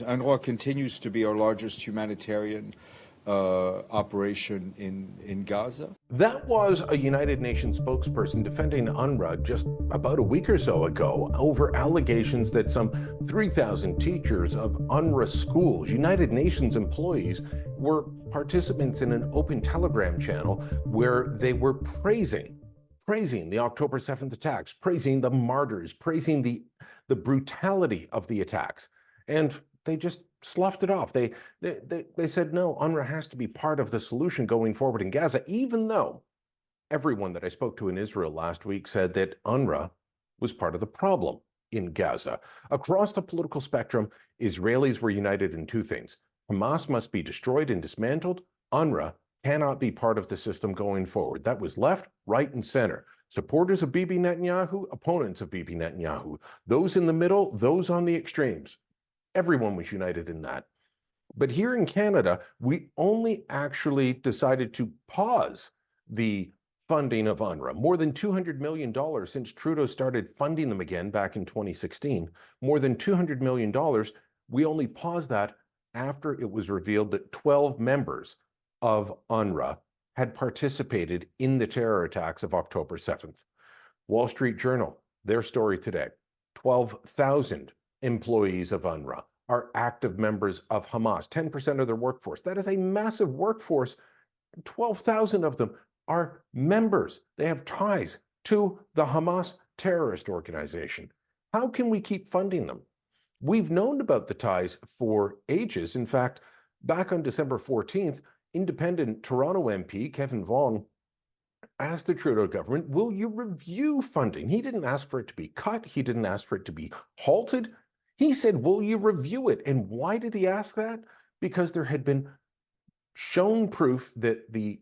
UNRWA continues to be our largest humanitarian operation in Gaza. That was a United Nations spokesperson defending UNRWA just about a week or so ago over allegations that some 3,000 teachers of UNRWA schools, United Nations employees, were participants in an open Telegram channel where they were praising the October 7th attacks, praising the martyrs, praising the brutality of the attacks. And they just sloughed it off. They said, no, UNRWA has to be part of the solution going forward in Gaza, even though everyone that I spoke to in Israel last week said that UNRWA was part of the problem in Gaza. Across the political spectrum, Israelis were united in two things. Hamas must be destroyed and dismantled. UNRWA cannot be part of the system going forward. That was left, right, and center. Supporters of Bibi Netanyahu, opponents of Bibi Netanyahu, those in the middle, those on the extremes. Everyone was united in that. But here in Canada, we only actually decided to pause the funding of UNRWA. More than $200 million since Trudeau started funding them again back in 2016. More than $200 million. We only paused that after it was revealed that 12 members of UNRWA had participated in the terror attacks of October 7th. Wall Street Journal, their story today, 12,000 employees of UNRWA are active members of Hamas, 10% of their workforce. That is a massive workforce. 12,000 of them are members. They have ties to the Hamas terrorist organization. How can we keep funding them? We've known about the ties for ages. In fact, back on December 14th, independent Toronto MP Kevin Vaughan asked the Trudeau government, will you review funding? He didn't ask for it to be cut. He didn't ask for it to be halted. He said, will you review it? And why did he ask that? Because there had been shown proof that the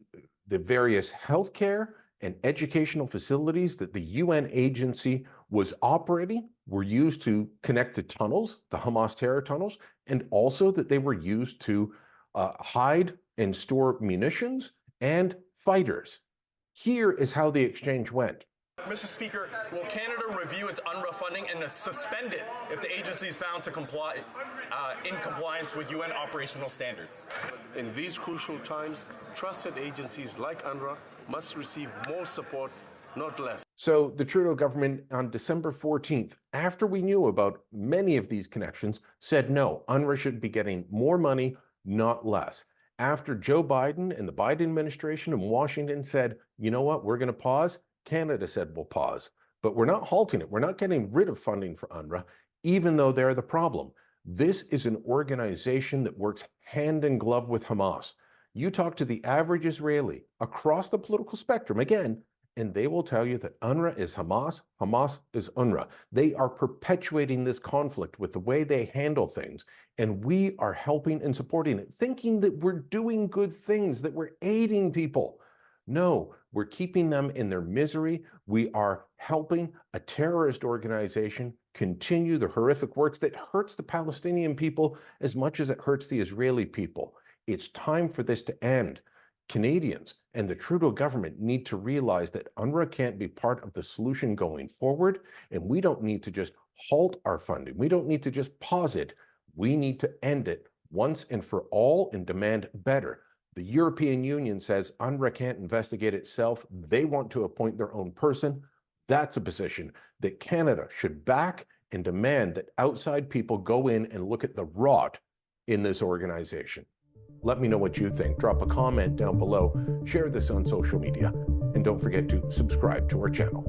various healthcare and educational facilities that the UN agency was operating were used to connect to tunnels, the Hamas terror tunnels, and also that they were used to hide and store munitions and fighters. Here is how the exchange went. Mr. Speaker, will Canada review its UNRWA funding and suspend it if the agency is found to comply in compliance with UN operational standards? In these crucial times, trusted agencies like UNRWA must receive more support, not less. So the Trudeau government on December 14th, after we knew about many of these connections, said no, UNRWA should be getting more money, not less. After Joe Biden and the Biden administration in Washington said, you know what, we're going to pause, Canada said we'll pause. But we're not halting it. We're not getting rid of funding for UNRWA, even though they're the problem. This is an organization that works hand in glove with Hamas. You talk to the average Israeli across the political spectrum, again, and they will tell you that UNRWA is Hamas, Hamas is UNRWA. They are perpetuating this conflict with the way they handle things, and we are helping and supporting it, thinking that we're doing good things, that we're aiding people. No, we're keeping them in their misery. We are helping a terrorist organization continue the horrific works that hurts the Palestinian people as much as it hurts the Israeli people. It's time for this to end. Canadians and the Trudeau government need to realize that UNRWA can't be part of the solution going forward, and we don't need to just halt our funding. We don't need to just pause it. We need to end it once and for all and demand better. The European Union says UNRWA can't investigate itself. They want to appoint their own person. That's a position that Canada should back and demand that outside people go in and look at the rot in this organization. Let me know what you think. Drop a comment down below. Share this on social media. And don't forget to subscribe to our channel.